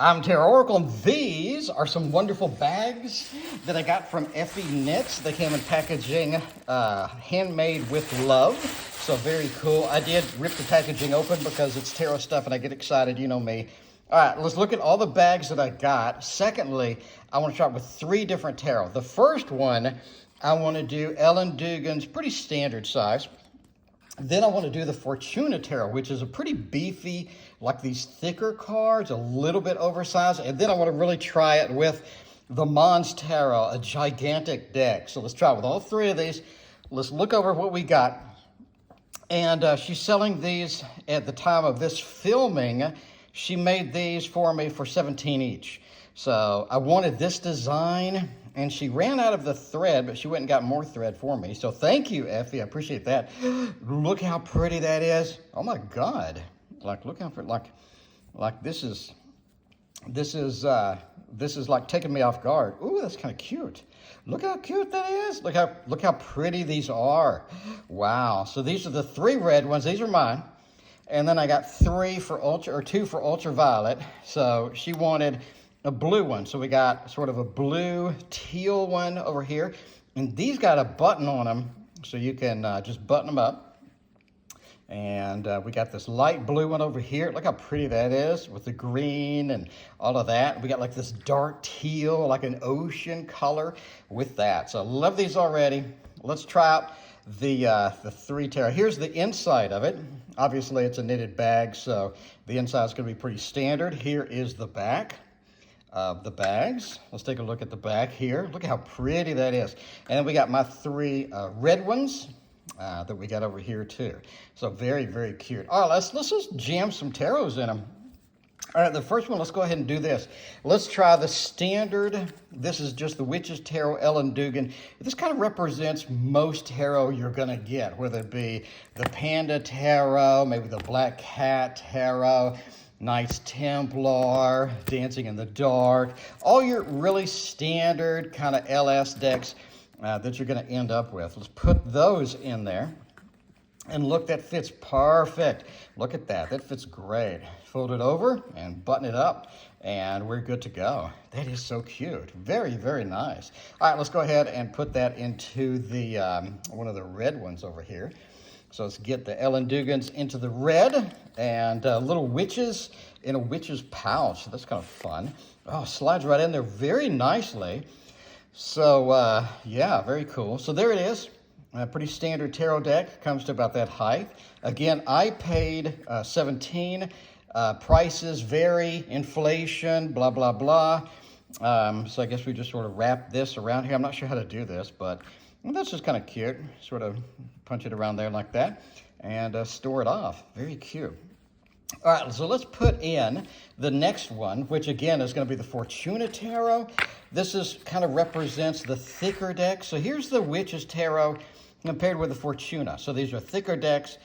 I'm Tarot Oracle, and these are some wonderful bags that I got from Effie Knits. They came in packaging, handmade with love, so very cool. I did rip the packaging open because it's tarot stuff and I get excited, you know me. All right, let's look at all the bags that I got. Secondly, I want to start with 3 different tarot. The first one, I want to do Ellen Dugan's pretty standard size. Then I want to do the Fortuna Tarot, which is a pretty beefy, like these thicker cards, a little bit oversized. And then I want to really try it with the Mons Tarot, a gigantic deck. So let's try it with all 3 of these. Let's look over what we got. And she's selling these at the time of this filming. She made these for me for $17 each. So I wanted this design, and she ran out of the thread, but she went and got more thread for me. So thank you, Effie. I appreciate that. Look how pretty that is. Oh my God! Like, look how pretty. Like this is like taking me off guard. Ooh, that's kind of cute. Look how cute that is. Look how pretty these are. Wow. So these are the 3 red ones. These are mine. And then I got 2 for ultraviolet. So she wanted a blue one. So we got sort of a blue teal one over here. And these got a button on them, so you can just button them up. And we got this light blue one over here. Look how pretty that is with the green and all of that. We got like this dark teal, like an ocean color with that. So I love these already. Let's try out the 3 tarot. Here's the inside of it. Obviously, it's a knitted bag, so the inside is going to be pretty standard. Here is the back of the bags. Let's take a look at the back here. Look how pretty that is. And then we got my 3 red ones that we got over here too. So very, very cute. All right, let's just jam some tarots in them. All right, the first one, let's go ahead and do this. Let's try the standard. This is just the Witch's Tarot, Ellen Dugan. This kind of represents most tarot you're going to get, whether it be the Panda Tarot, maybe the Black Cat Tarot, Knights Templar, Dancing in the Dark. All your really standard kind of LS decks that you're going to end up with. Let's put those in there. And look, that fits perfect. Look at that. That fits great. Fold it over and button it up, and we're good to go. That is so cute. Very, very nice. All right, let's go ahead and put that into the one of the red ones over here. So let's get the Ellen Dugans into the red, and little witches in a witch's pouch. That's kind of fun. Oh, slides right in there very nicely. So, yeah, very cool. So there it is. A pretty standard tarot deck. Comes to about that height. Again, I paid $17. Prices vary, inflation, blah, blah, blah. So I guess we just sort of wrap this around here. I'm not sure how to do this, but that's just kind of cute. Sort of punch it around there like that and store it off. Very cute. All right, so let's put in the next one, which again is going to be the Fortuna Tarot. This is kind of represents the thicker deck. So here's the Witch's Tarot compared with the Fortuna. So these are thicker decks,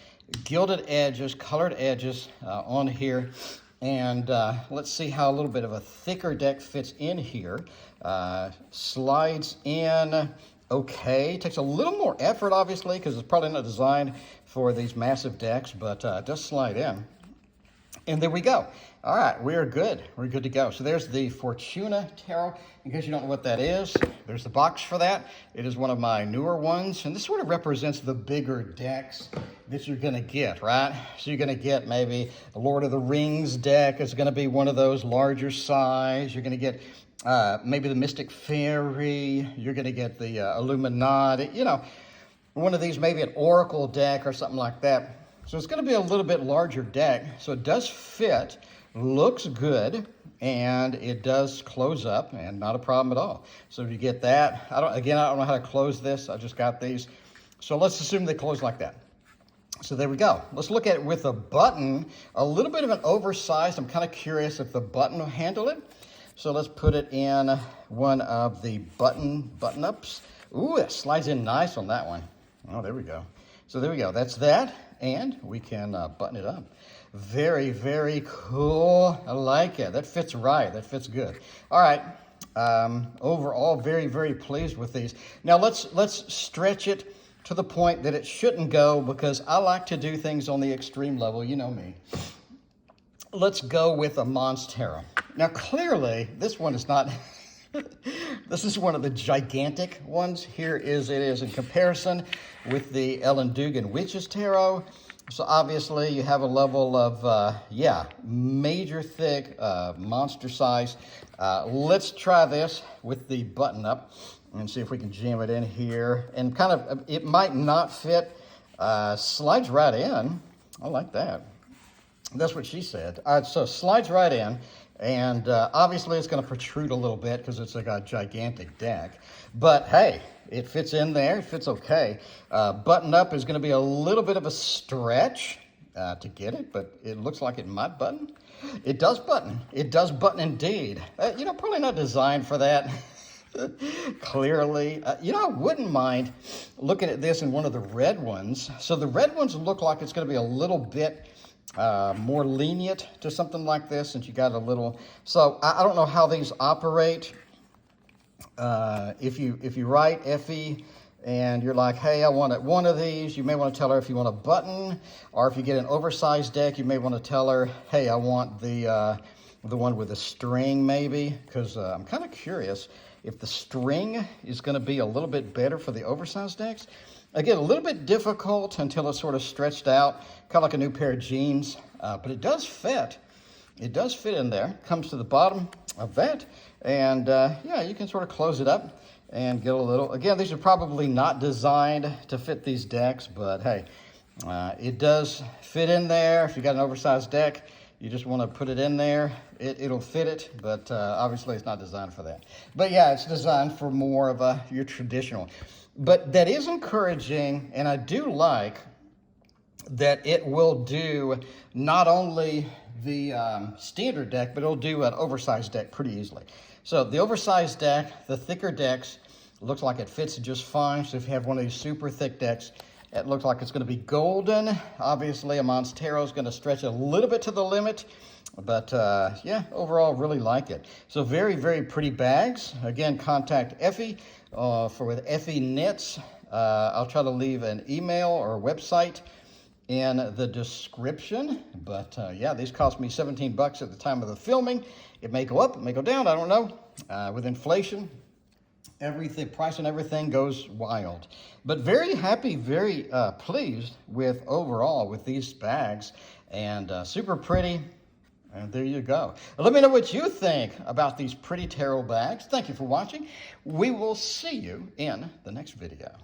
gilded edges, colored edges on here. And let's see how a little bit of a thicker deck fits in here. Slides in okay. Takes a little more effort, obviously, because it's probably not designed for these massive decks, but it does slide in. And there we go. All right, we're good. We're good to go. So there's the Fortuna Tarot. In case you don't know what that is, there's the box for that. It is one of my newer ones. And this sort of represents the bigger decks that you're going to get, right? So you're going to get maybe the Lord of the Rings deck is going to be one of those larger size. You're going to get maybe the Mystic Fairy. You're going to get the Illuminati. You know, one of these, maybe an Oracle deck or something like that. So it's going to be a little bit larger deck. So it does fit, looks good, and it does close up, and not a problem at all. So if you get that, I don't know how to close this. I just got these. So let's assume they close like that. So there we go. Let's look at it with a button, a little bit of an oversized. I'm kind of curious if the button will handle it. So let's put it in one of the button-ups. Ooh, it slides in nice on that one. Oh, there we go. So there we go. That's that. And we can button it up. Very, very cool. I like it. That fits right. That fits good. All right. Overall, very, very pleased with these. Now, let's stretch it to the point that it shouldn't go, because I like to do things on the extreme level. You know me. let's go with a Monstera. Now, clearly, this one is not, this is one of the gigantic ones. Here it is in comparison with the Ellen Dugan Witch's Tarot. So obviously you have a level of, yeah, major thick, monster size. Let's try this with the button up and see if we can jam it in here. And kind of, it might not fit, slides right in. I like that. That's what she said. All right, so slides right in. And obviously it's going to protrude a little bit because it's like a gigantic deck. But hey, it fits in there. It fits okay. Button up is going to be a little bit of a stretch to get it, but it looks like it might button. It does button. It does button indeed. You know, probably not designed for that. Clearly. You know, I wouldn't mind looking at this in one of the red ones. So the red ones look like it's going to be a little bit more lenient to something like this, since you got a little, so I don't know how these operate. If you write Effie and you're like, hey, I want one of these, you may want to tell her if you want a button, or if you get an oversized deck, you may want to tell her, hey, I want the one with a string maybe, because I'm kind of curious if the string is going to be a little bit better for the oversized decks. Again, a little bit difficult until it's sort of stretched out, kind of like a new pair of jeans, but it does fit. It does fit in there. Comes to the bottom of that, and yeah, you can sort of close it up and get a little. Again, these are probably not designed to fit these decks, but hey, it does fit in there. If you got an oversized deck, you just want to put it in there, it'll fit it, but obviously it's not designed for that. But yeah, it's designed for more of your traditional. But that is encouraging, and I do like that it will do not only the standard deck, but it'll do an oversized deck pretty easily. So the oversized deck, the thicker decks, looks like it fits just fine. So if you have one of these super thick decks, it looks like it's going to be golden. Obviously, a Monstera is going to stretch a little bit to the limit, but yeah, overall, really like it. So very, very pretty bags. Again, contact Effie with Effie Knits. I'll try to leave an email or a website in the description. But yeah, these cost me 17 bucks at the time of the filming. It may go up, it may go down, I don't know. With inflation, everything, price and everything goes wild. But very happy, very pleased with overall with these bags, and super pretty. And there you go. Let me know what you think about these pretty tarot bags. Thank you for watching. We will see you in the next video.